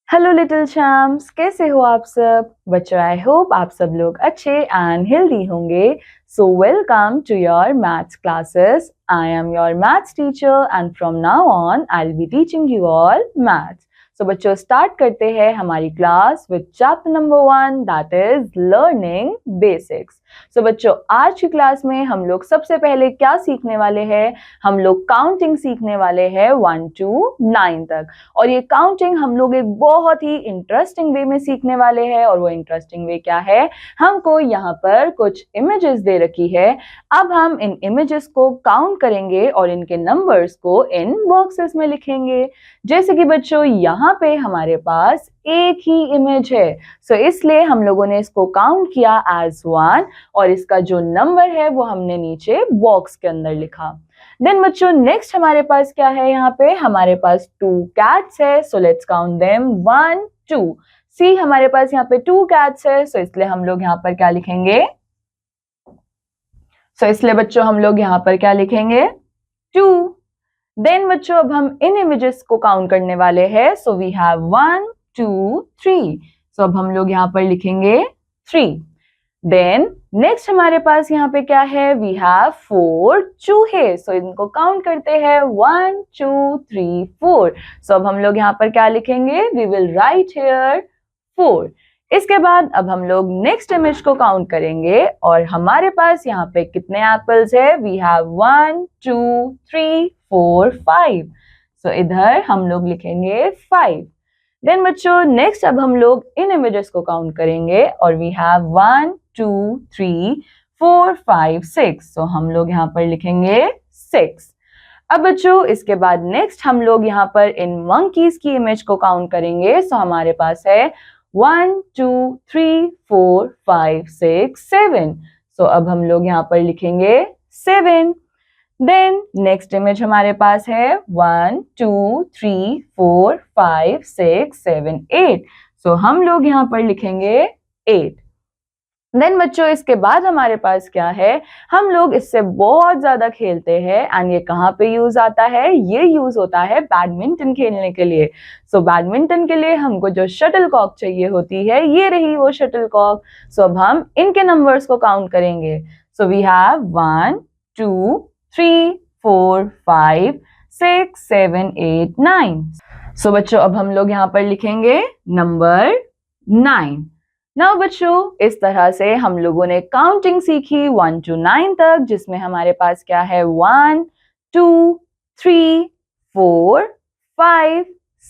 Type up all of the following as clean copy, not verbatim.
Hello little champs, कैसे हो आप सब बच्चों। आई होप आप सब लोग अच्छे एंड हेल्दी होंगे। So welcome to your maths classes. I am your maths teacher and from now on I will be teaching you all maths. So बच्चों स्टार्ट करते हैं हमारी class with chapter number 1 that is learning basics. So बच्चों आज की class में हम लोग सबसे पहले क्या सीखने वाले हैं, हम लोग काउंटिंग सीखने वाले हैं 1 to 9 तक। और ये काउंटिंग हम लोग एक बहुत ही इंटरेस्टिंग वे में सीखने वाले हैं। और वो इंटरेस्टिंग वे क्या है, हमको यहाँ पर कुछ इमेजेस दे रखी है। अब हम इन इमेजेस को काउंट करेंगे और इनके नंबर्स को इन बॉक्सेस में लिखेंगे। जैसे कि बच्चों यहाँ पे हमारे पास एक ही इमेज है, सो इसलिए हम लोगों ने इसको काउंट किया एज 1 और इसका जो नंबर है वो हमने नीचे बॉक्स के अंदर लिखा। देन बच्चों नेक्स्ट हमारे पास क्या है, यहाँ पे हमारे पास 2 कैट्स है। सो लेट्स काउंट देम 1 2। सी हमारे पास यहाँ पे 2 कैट्स है, सो इसलिए हम लोग यहाँ पर क्या लिखेंगे, इसलिए बच्चों हम लोग यहाँ पर क्या लिखेंगे 2। देन बच्चों अब हम इन इमेजेस को काउंट करने वाले हैं। सो वी हैव 1 2 3। सो अब हम लोग यहाँ पर लिखेंगे 3। देन नेक्स्ट हमारे पास यहाँ पे क्या है, वी हैव 4 चूहे। सो इनको काउंट करते हैं 1 2 3 4। सो अब हम लोग यहाँ पर क्या लिखेंगे, वी विल राइट हियर 4। इसके बाद अब हम लोग नेक्स्ट इमेज को काउंट करेंगे और हमारे पास यहाँ पे कितने एप्पल्स है, वी हैव 1 2 3 4 5। सो इधर हम लोग लिखेंगे 5। देन बच्चों नेक्स्ट अब हम लोग इन इमेजेस को काउंट करेंगे और वी हैव 1 2 3 4 5 6। सो हम लोग यहाँ पर लिखेंगे 6। अब बच्चों इसके बाद नेक्स्ट हम लोग यहाँ पर इन मंकीज की इमेज को काउंट करेंगे। सो हमारे पास है 1 2 3 4 5 6 7। सो अब हम लोग यहाँ पर लिखेंगे 7। देन नेक्स्ट इमेज हमारे पास है 1 2 3 4 5 6 7 8। सो हम लोग यहाँ पर लिखेंगे 8। देन बच्चों इसके बाद हमारे पास क्या है, हम लोग इससे बहुत ज्यादा खेलते हैं एंड ये कहाँ पे यूज आता है, ये यूज होता है बैडमिंटन खेलने के लिए। सो बैडमिंटन के लिए हमको जो शटल कॉक चाहिए होती है, ये रही वो शटल कॉक। सो अब हम इनके नंबर्स को काउंट करेंगे। सो वी हैव 1 2 3 4 5 6 7 8 9। सो बच्चों अब हम लोग यहाँ पर लिखेंगे नंबर 9। नाउ बच्चों इस तरह से हम लोगों ने काउंटिंग सीखी 1 to 9 तक, जिसमें हमारे पास क्या है 1 2 3 4 5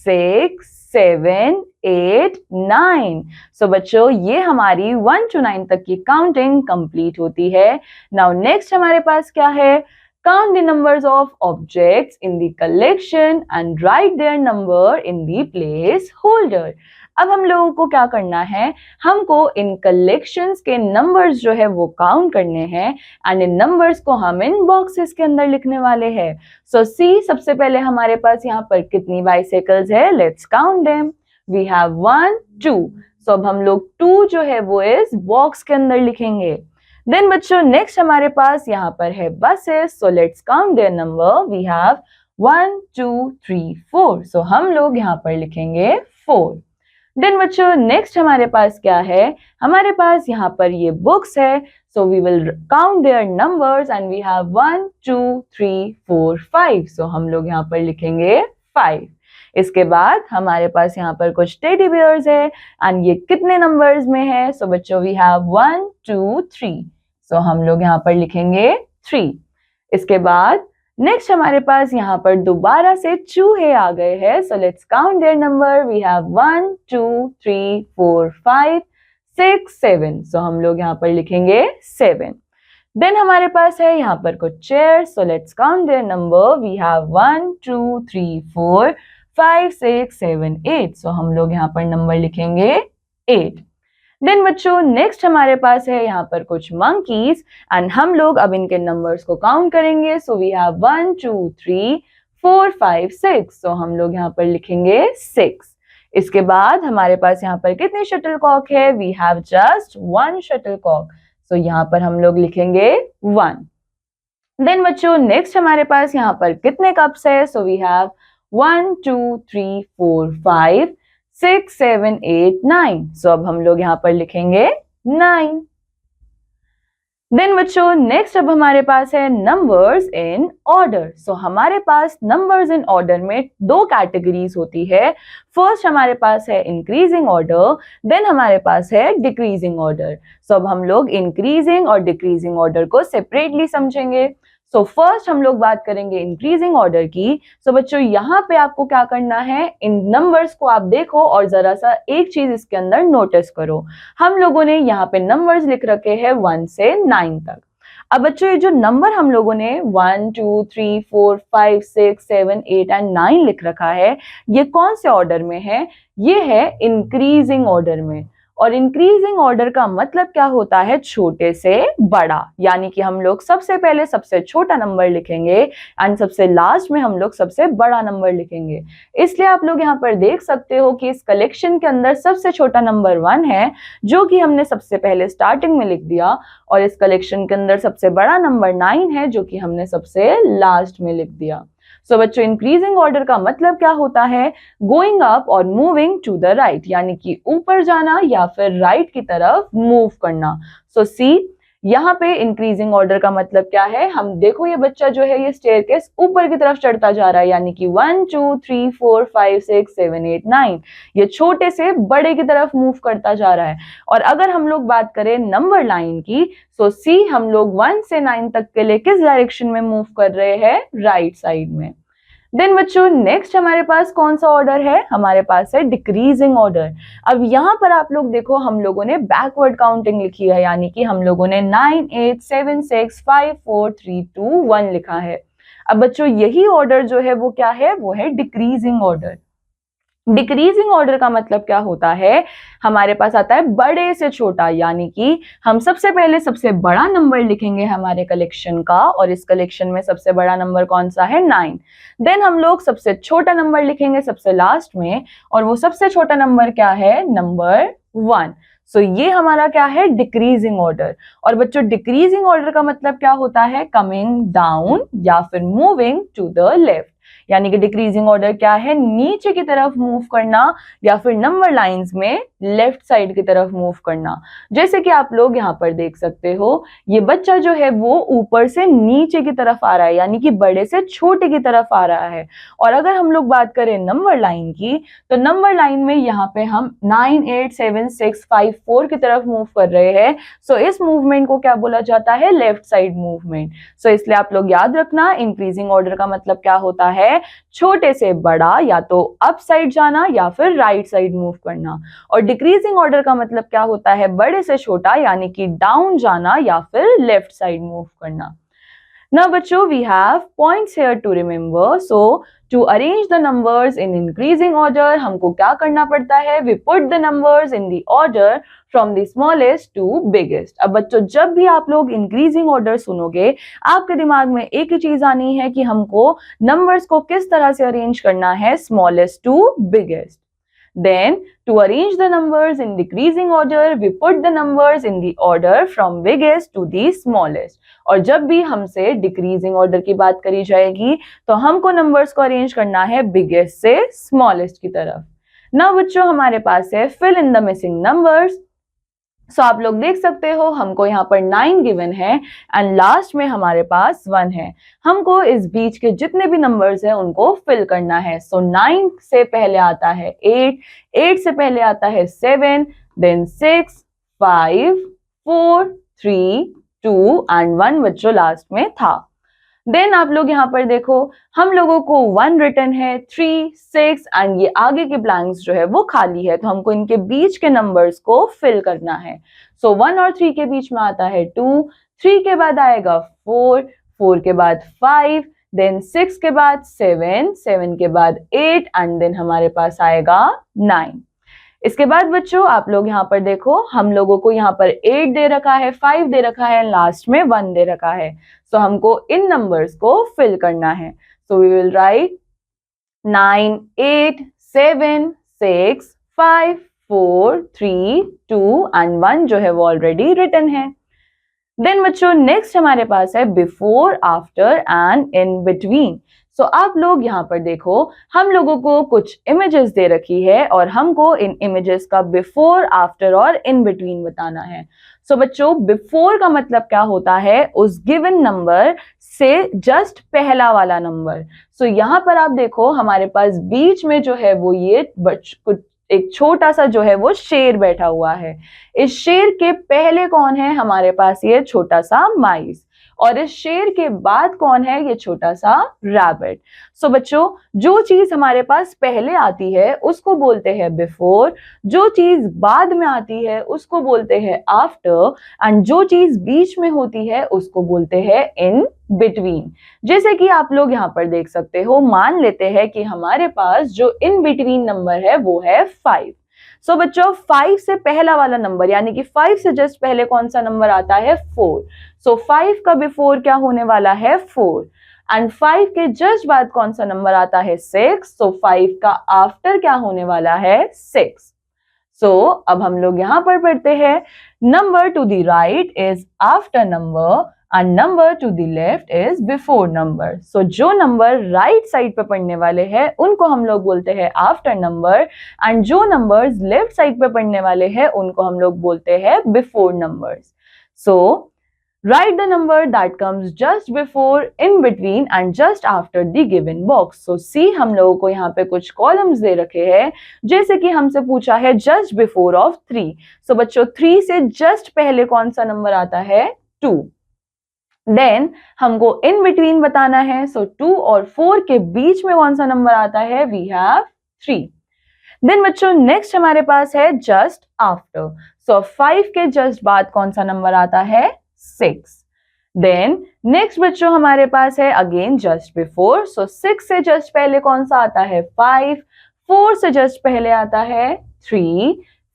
6 7 8 9। सो बच्चों ये हमारी 1 to 9 तक की काउंटिंग कंप्लीट होती है। नाउ नेक्स्ट हमारे पास क्या है, count the numbers of objects in the collection and write their number in the place holder। अब हम लोगों को क्या करना है, हमको इन कलेक्शंस के नंबर्स जो है वो काउंट करने हैं एंड इन नंबर्स को हम इन बॉक्सेस के अंदर लिखने वाले हैं। सो सी सबसे पहले हमारे पास यहाँ पर कितनी बाइसाइकिल्स है, let's count them. We have 1 2। So अब हम लोग 2 जो है वो इस बॉक्स के अंदर लिखेंगे। देन बच्चों नेक्स्ट हमारे पास यहाँ पर है buses. So let's count their number. We have 1 2 3 4। So हम लोग यहाँ पर लिखेंगे 4। देन बच्चों नेक्स्ट हमारे पास क्या है, हमारे पास यहाँ पर ये बुक्स है। So we will count their numbers and we have 1 2 3 4 5। So हम लोग यहाँ पर लिखेंगे 5। इसके बाद हमारे पास यहाँ पर कुछ टेडी बियर्स है एंड ये कितने नंबर्स में है। सो बच्चों वी हैव 1 2 3। सो हम लोग यहाँ पर लिखेंगे 3। इसके बाद नेक्स्ट हमारे पास यहाँ पर दोबारा से चूहे आ गए हैं। So let's count their number. We have 1 2 3 4 5 6 7। So हम लोग यहाँ पर लिखेंगे 7। देन हमारे पास है यहाँ पर कुछ chair. So let's count their number. We have 1 2 3 4 5 6 7 8। So हम लोग यहाँ पर नंबर लिखेंगे 8। देन बच्चों नेक्स्ट हमारे पास है यहाँ पर कुछ मंकीज एंड हम लोग अब इनके नंबर्स को काउंट करेंगे। सो वी हैव 1 2 3 4 5 6। सो हम लोग यहाँ पर लिखेंगे 6। इसके बाद हमारे पास यहाँ पर कितने शटल कॉक है, we have just 1 shuttle cock. So यहाँ पर हम लोग लिखेंगे 1। देन बच्चों नेक्स्ट हमारे पास यहाँ पर कितने कप्स है, सो वी हैव 1 2 3 4 5 6, 7, 8, 9। सो अब हम लोग यहाँ पर लिखेंगे 9। देन बच्चों नेक्स्ट अब हमारे पास है नंबर्स इन ऑर्डर। सो हमारे पास नंबर्स इन ऑर्डर में दो कैटेगरीज होती है। फर्स्ट हमारे पास है इंक्रीजिंग ऑर्डर, देन हमारे पास है डिक्रीजिंग ऑर्डर। सो अब हम लोग इंक्रीजिंग और डिक्रीजिंग ऑर्डर को सेपरेटली समझेंगे। सो फर्स्ट हम लोग बात करेंगे इंक्रीजिंग ऑर्डर की। सो बच्चों यहाँ पे आपको क्या करना है, इन नंबर्स को आप देखो और जरा सा एक चीज इसके अंदर नोटिस करो। हम लोगों ने यहाँ पे नंबर्स लिख रखे हैं 1 से 9 तक। अब बच्चों ये जो नंबर हम लोगों ने 1, 2, 3, 4, 5, 6, 7, 8 एंड 9 लिख रखा है, ये कौन से ऑर्डर में है? ये है इंक्रीजिंग ऑर्डर में। और इंक्रीजिंग ऑर्डर का मतलब क्या होता है? छोटे से बड़ा, यानी कि हम लोग सबसे पहले सबसे छोटा नंबर लिखेंगे एंड सबसे लास्ट में हम लोग सबसे बड़ा नंबर लिखेंगे। इसलिए आप लोग यहाँ पर देख सकते हो कि इस कलेक्शन के अंदर सबसे छोटा नंबर 1 है, जो कि हमने सबसे पहले स्टार्टिंग में लिख दिया, और इस कलेक्शन के अंदर सबसे बड़ा नंबर 9 है, जो कि हमने सबसे लास्ट में लिख दिया। सो बच्चों इंक्रीजिंग ऑर्डर का मतलब क्या होता है? गोइंग अप और मूविंग टू द राइट, यानी कि ऊपर जाना या फिर राइट की तरफ मूव करना। सो सी यहाँ पे इंक्रीजिंग ऑर्डर का मतलब क्या है? हम देखो ये बच्चा जो है ये स्टेयरकेस ऊपर की तरफ चढ़ता जा रहा है, यानी कि 1, 2, 3, 4, 5, 6, 7, 8, 9 ये छोटे से बड़े की तरफ मूव करता जा रहा है। और अगर हम लोग बात करें नंबर लाइन की, सो सी हम लोग 1 से 9 तक के लिए किस डायरेक्शन में मूव कर रहे हैं? राइट साइड में। देन बच्चों नेक्स्ट हमारे पास कौन सा ऑर्डर है? हमारे पास है डिक्रीजिंग ऑर्डर। अब यहाँ पर आप लोग देखो हम लोगों ने बैकवर्ड काउंटिंग लिखी है, यानी कि हम लोगों ने 9, 8, 7, 6, 5, 4, 3, 2, 1 लिखा है। अब बच्चों यही ऑर्डर जो है वो क्या है? वो है डिक्रीजिंग ऑर्डर। डिक्रीजिंग ऑर्डर का मतलब क्या होता है? हमारे पास आता है बड़े से छोटा, यानी कि हम सबसे पहले सबसे बड़ा नंबर लिखेंगे हमारे कलेक्शन का, और इस कलेक्शन में सबसे बड़ा नंबर कौन सा है? 9। देन हम लोग सबसे छोटा नंबर लिखेंगे सबसे लास्ट में, और वो सबसे छोटा नंबर क्या है? नंबर 1। सो ये हमारा क्या है? Decreasing order. और बच्चों डिक्रीजिंग ऑर्डर का मतलब क्या होता है? कमिंग डाउन या फिर मूविंग टू द लेफ्ट, यानी कि डिक्रीजिंग ऑर्डर क्या है? नीचे की तरफ मूव करना या फिर नंबर लाइंस में लेफ्ट साइड की तरफ मूव करना। जैसे कि आप लोग यहाँ पर देख सकते हो, ये बच्चा जो है वो ऊपर से नीचे की तरफ आ रहा है, यानी कि बड़े से छोटे की तरफ आ रहा है। और अगर हम लोग बात करें नंबर लाइन की, तो नंबर लाइन में यहाँ पे हम 9, 8, 7, 6, 5, 4 की तरफ मूव कर रहे हैं। सो इस मूवमेंट को क्या बोला जाता है? Left side movement. सो इसलिए आप लोग याद रखना, इंक्रीजिंग ऑर्डर का मतलब क्या होता है? छोटे से बड़ा, या तो अप साइड जाना या फिर राइट साइड मूव करना। और डिक्रीजिंग ऑर्डर का मतलब क्या होता है? बड़े से छोटा, यानी कि डाउन जाना या फिर लेफ्ट साइड मूव करना। Now बच्चों we have points here to remember. So to arrange the numbers in increasing order, हमको क्या करना पड़ता है? We put the numbers in the order from the smallest to biggest. अब बच्चों जब भी आप लोग increasing order सुनोगे, आपके दिमाग में एक ही चीज आनी है कि हमको numbers को किस तरह से arrange करना है? smallest to biggest. Then to arrange the numbers in decreasing order, we put the numbers in the order from biggest to the smallest. और जब भी हमसे डिक्रीजिंग ऑर्डर की बात करी जाएगी, तो हमको नंबर्स को अरेंज करना है बिगेस्ट से स्मॉलेस्ट की तरफ। नाउ बच्चों हमारे पास है fill in the missing numbers. So आप लोग देख सकते हो हमको यहाँ पर 9 गिवन है एंड लास्ट में हमारे पास 1 है। हमको इस बीच के जितने भी नंबर्स हैं उनको फिल करना है। सो 9 से पहले आता है 8, 8 से पहले आता है 7, देन 6, 5, 4, 3, 2 एंड 1 बच्चों लास्ट में था। देन आप लोग यहाँ पर देखो हम लोगों को 1 रिटर्न है, 3, 6 एंड ये आगे के ब्लैंक्स जो है वो खाली है, तो हमको इनके बीच के नंबर्स को फिल करना है। सो 1 और 3 के बीच में आता है 2, 3 के बाद आएगा 4, 4 के बाद 5, देन 6 के बाद 7, 7 के बाद 8 एंड देन हमारे पास आएगा 9। इसके बाद बच्चों आप लोग यहाँ पर देखो हम लोगों को यहाँ पर 8 दे रखा है, 5 दे रखा है, लास्ट में 1 दे रखा है। सो हमको इन नंबर्स को फिल करना है। So we will write 9, 8, 7, 6, 5, 4, 3, 2 and 1 जो है वो ऑलरेडी रिटन है। देन बच्चों नेक्स्ट हमारे पास है before, after and in between. So आप लोग यहाँ पर देखो, हम लोगों को कुछ इमेजेस दे रखी है और हमको इन इमेजेस का बिफोर, आफ्टर और इन बिटवीन बताना है। सो बच्चों, बिफोर का मतलब क्या होता है? उस गिवन नंबर से जस्ट पहला वाला नंबर। सो यहाँ पर आप देखो, हमारे पास बीच में जो है वो ये कुछ एक छोटा सा जो है वो शेर बैठा हुआ है। इस शेर के पहले कौन है? हमारे पास ये छोटा सा माइस, और इस शेर के बाद कौन है? ये छोटा सा रैबिट। सो बच्चों, जो चीज हमारे पास पहले आती है उसको बोलते हैं बिफोर, जो चीज बाद में आती है उसको बोलते हैं आफ्टर, एंड जो चीज बीच में होती है उसको बोलते हैं इन बिटवीन। जैसे कि आप लोग यहाँ पर देख सकते हो, मान लेते हैं कि हमारे पास जो इन बिटवीन नंबर है वो है 5। सो बच्चों, 5 से पहला वाला नंबर, यानी कि 5 से जस्ट पहले कौन सा नंबर आता है? 4। सो 5 का बिफोर क्या होने वाला है? 4। एंड 5 के जस्ट बाद कौन सा नंबर आता है? 6। सो 5 का आफ्टर क्या होने वाला है? 6। सो अब हम लोग यहां पर पढ़ते हैं, number to the right is after number and number to the left is before number. So जो नंबर राइट साइड पे पढ़ने वाले हैं उनको हम लोग बोलते हैं आफ्टर नंबर, एंड जो नंबर्स लेफ्ट साइड पे पढ़ने वाले हैं उनको हम लोग बोलते हैं before numbers. So write the number that comes just before, in between and just after the given box. So see, हम लोगों को यहाँ पे कुछ कॉलम्स दे रखे हैं, जैसे कि हमसे पूछा है just before of 3. So बच्चों, 3 से just पहले कौन सा नंबर आता है? 2. देन हमको इन बिटवीन बताना है, सो 2 और 4 के बीच में कौन सा नंबर आता है? We have 3. देन बच्चों, नेक्स्ट हमारे पास है जस्ट आफ्टर। सो 5 के जस्ट बाद कौन सा नंबर आता है? 6. देन नेक्स्ट बच्चों हमारे पास है अगेन जस्ट बिफोर। सो 6 से जस्ट पहले कौन सा आता है? 5. 4 से जस्ट पहले आता है 3.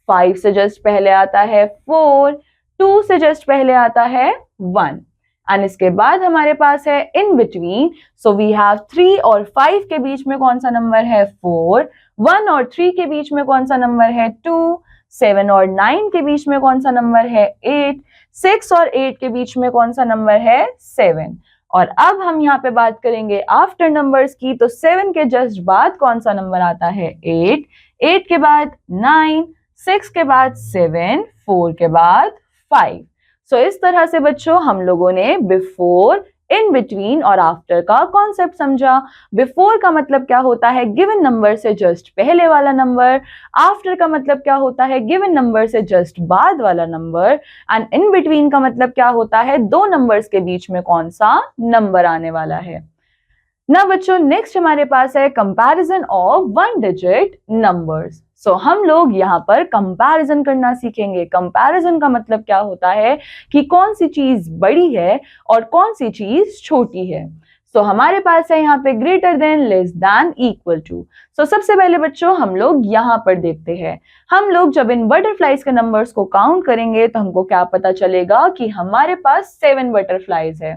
5 से जस्ट पहले आता है 4. 2 से जस्ट पहले आता है 1. एंड इसके बाद हमारे पास है in between. So we have 3 और 5 के बीच में कौन सा नंबर है? 4. 1 और 3 के बीच में कौन सा नंबर है? 2. 7 और 9 के बीच में कौन सा नंबर है? 8. 6 और 8 के बीच में कौन सा नंबर है? 7. और अब हम यहाँ पे बात करेंगे आफ्टर नंबर्स की। तो 7 के जस्ट बाद कौन सा नंबर आता है? 8. 8 के बाद 9. 6 के बाद 7. 4 के बाद 5. सो इस तरह से बच्चों हम लोगों ने बिफोर, इन बिटवीन और आफ्टर का कॉन्सेप्ट समझा। बिफोर का मतलब क्या होता है? गिवन नंबर से जस्ट पहले वाला नंबर। आफ्टर का मतलब क्या होता है? गिवन नंबर से जस्ट बाद वाला नंबर। एंड इन बिटवीन का मतलब क्या होता है? दो नंबर्स के बीच में कौन सा नंबर आने वाला है। ना बच्चों, नेक्स्ट हमारे पास है कंपैरिजन ऑफ 1 डिजिट नंबर्स। सो हम लोग यहाँ पर कंपैरिजन करना सीखेंगे। कंपैरिजन का मतलब क्या होता है कि कौन सी चीज बड़ी है और कौन सी चीज छोटी है। सो हमारे पास है यहाँ पे greater than, less than, equal to. So सबसे पहले बच्चों हम लोग यहाँ पर देखते हैं, हम लोग जब इन बटरफ्लाइज के नंबर्स को काउंट करेंगे तो हमको क्या पता चलेगा कि हमारे पास 7 बटरफ्लाइज है।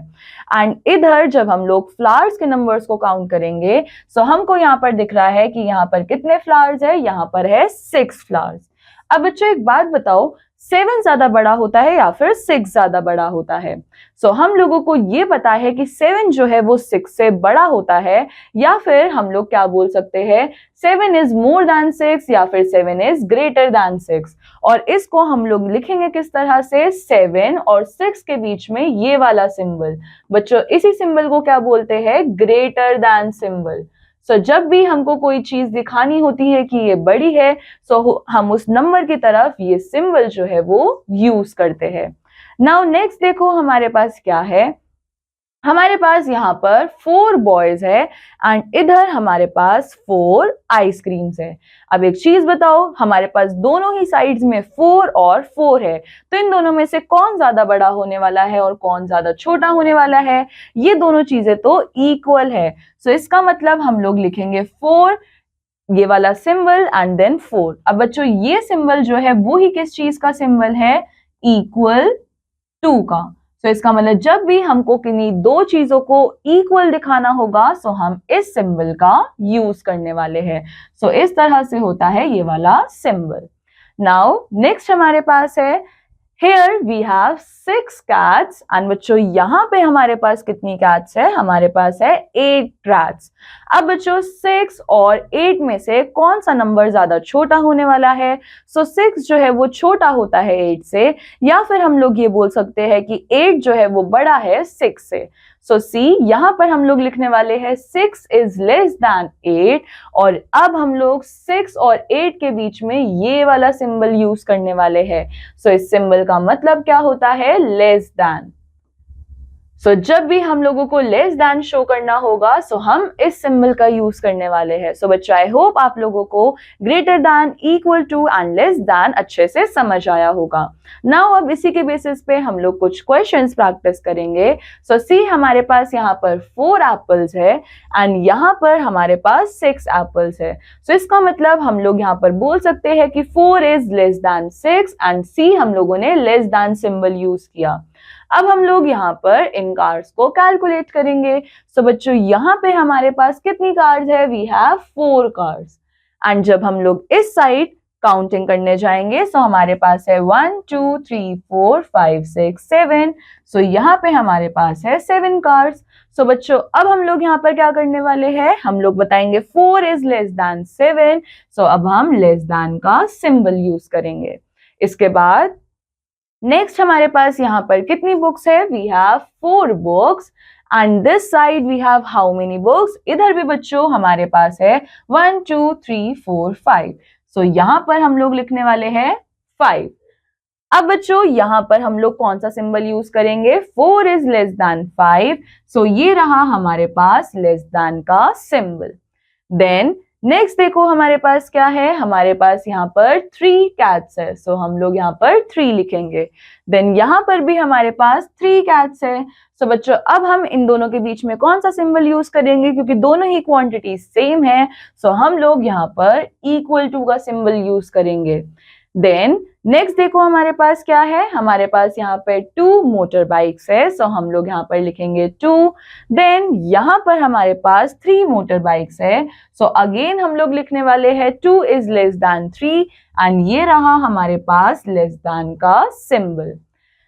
एंड इधर जब हम लोग फ्लावर्स के नंबर्स को काउंट करेंगे, सो हमको यहाँ पर दिख रहा है कि यहाँ पर कितने फ्लावर्स है? यहाँ पर है 6 फ्लावर्स। अब बच्चों एक बात बताओ, 7 ज्यादा बड़ा होता है या फिर 6 ज्यादा बड़ा होता है? सो हम लोगों को ये पता है कि 7 जो है वो 6 से बड़ा होता है, या फिर हम लोग क्या बोल सकते हैं, 7 इज मोर देन 6 या फिर 7 इज ग्रेटर देन 6। और इसको हम लोग लिखेंगे किस तरह से? 7 और 6 के बीच में ये वाला सिंबल। बच्चों इसी सिंबल को क्या बोलते हैं? Greater than symbol. सो जब भी हमको कोई चीज दिखानी होती है कि ये बड़ी है, सो हम उस नंबर की तरफ ये सिंबल जो है वो यूज करते हैं। नाउ नेक्स्ट देखो हमारे पास क्या है, हमारे पास यहाँ पर 4 बॉयज है एंड इधर हमारे पास 4 आइसक्रीम्स है। अब एक चीज बताओ, हमारे पास दोनों ही साइड्स में 4 और 4 है, तो इन दोनों में से कौन ज्यादा बड़ा होने वाला है और कौन ज्यादा छोटा होने वाला है? ये दोनों चीजें तो इक्वल है। सो इसका मतलब हम लोग लिखेंगे 4, ये वाला सिंबल एंड देन 4। अब बच्चों ये सिंबल जो है वो ही किस चीज का सिंबल है? इक्वल टू का। सो इसका मतलब जब भी हमको किन्हीं दो चीजों को इक्वल दिखाना होगा, सो हम इस सिंबल का यूज करने वाले हैं। सो इस तरह से होता है ये वाला सिंबल। नाउ नेक्स्ट हमारे पास है Here we have 6 cats and बच्चों यहाँ पे हमारे पास कितनी cats है? हमारे पास है 8 rats। अब बच्चों 6 और 8 में से कौन सा नंबर ज्यादा छोटा होने वाला है? 6 जो है वो छोटा होता है 8 से, या फिर हम लोग ये बोल सकते हैं कि 8 जो है वो बड़ा है 6 से। सी यहाँ पर हम लोग लिखने वाले हैं 6 इज लेस दैन 8, और अब हम लोग 6 और 8 के बीच में ये वाला सिंबल यूज करने वाले हैं। इस सिंबल का मतलब क्या होता है? Less than. जब भी हम लोगों को लेस दैन शो करना होगा हम इस सिंबल का यूज करने वाले हैं। बच्चों आई होप आप लोगों को greater than, equal to and less than अच्छे से समझ आया होगा। नाउ अब इसी के बेसिस पे हम लोग कुछ क्वेश्चंस प्रैक्टिस करेंगे। सी हमारे पास यहाँ पर 4 एप्पल्स है एंड यहाँ पर हमारे पास 6 एप्पल्स है। इसका मतलब हम लोग यहाँ पर बोल सकते हैं कि 4 इज लेस दैन 6 एंड सी हम लोगों ने लेस दैन सिंबल यूज किया। अब हम लोग यहाँ पर इन कार्ड्स को कैलकुलेट करेंगे। बच्चों यहाँ पे हमारे पास कितनी कार्ड्स है? We have 4 cards. एंड जब हम लोग इस साइड काउंटिंग करने जाएंगे हमारे पास है 1 2 3 4 5 6 7। यहाँ पे हमारे पास है 7 कार्ड्स। बच्चों अब हम लोग यहाँ पर क्या करने वाले हैं? हम लोग बताएंगे 4 इज लेस दैन 7। अब हम लेस दैन का सिंबल यूज करेंगे। इसके बाद नेक्स्ट हमारे पास यहाँ पर कितनी बुक्स है? We have 4 books and this side we have how many books? इधर भी बच्चों हमारे पास है 1 2 3 4 5। यहाँ पर हम लोग लिखने वाले हैं 5। अब बच्चों यहाँ पर हम लोग कौन सा सिंबल यूज करेंगे? 4 इज लेस दैन 5। ये रहा हमारे पास लेस दैन का सिंबल। देन नेक्स्ट देखो हमारे पास क्या है? हमारे पास यहाँ पर 3 कैट्स है। हम लोग यहाँ पर 3 लिखेंगे। देन यहाँ पर भी हमारे पास 3 कैट्स है। बच्चों अब हम इन दोनों के बीच में कौन सा सिंबल यूज करेंगे? क्योंकि दोनों ही क्वांटिटी सेम है हम लोग यहाँ पर इक्वल टू का सिंबल यूज करेंगे। देन नेक्स्ट देखो हमारे पास क्या है? हमारे पास यहाँ पर 2 मोटर बाइक्स है। हम लोग यहाँ पर लिखेंगे 2। देन यहाँ पर हमारे पास 3 मोटर बाइक्स है। अगेन हम लोग लिखने वाले हैं 2 इज लेस दैन 3 एंड ये रहा हमारे पास लेस दैन का सिंबल।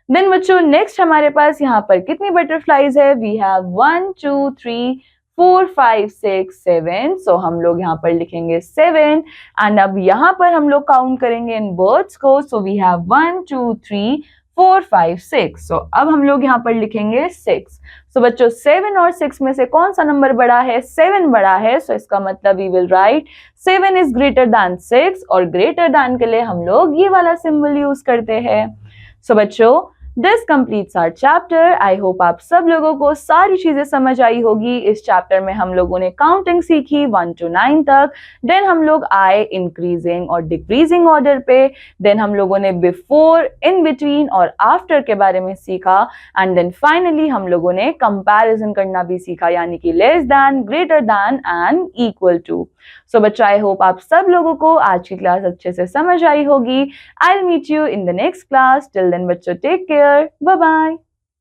देन बच्चों नेक्स्ट हमारे पास यहाँ पर कितनी बटरफ्लाईज है? We have 1 2 3 4 5 6 7। हम लोग यहाँ पर लिखेंगे 7 एंड अब यहाँ पर हम लोग काउंट करेंगे इन बर्ड्स को। We have 1 2 3 4 5 6। अब हम लोग यहाँ पर लिखेंगे 6। बच्चों 7 और 6 में से कौन सा नंबर बड़ा है? 7 बड़ा है। इसका मतलब we will write 7 is greater than 6 और ग्रेटर दैन के लिए हम लोग ये वाला सिंबल यूज करते हैं। बच्चों this completes our chapter. I hope आप सब लोगों को सारी चीजें समझ आई होगी। इस चैप्टर में हम लोगों ने काउंटिंग सीखी 1 to 9 तक। देन हम लोग आए इंक्रीजिंग और डिक्रीजिंग ऑर्डर पे। देन हम लोगों ने बिफोर, इन बिटवीन और आफ्टर के बारे में सीखा एंड देन फाइनली हम लोगों ने कंपैरिजन करना भी सीखा, यानी कि less than, greater than and equal to. बच्चों आई होप आप सब लोगों को आज की क्लास अच्छे से समझ आई होगी। I will meet you in the next class. Till then बच्चों टेक केयर, बाय बाय।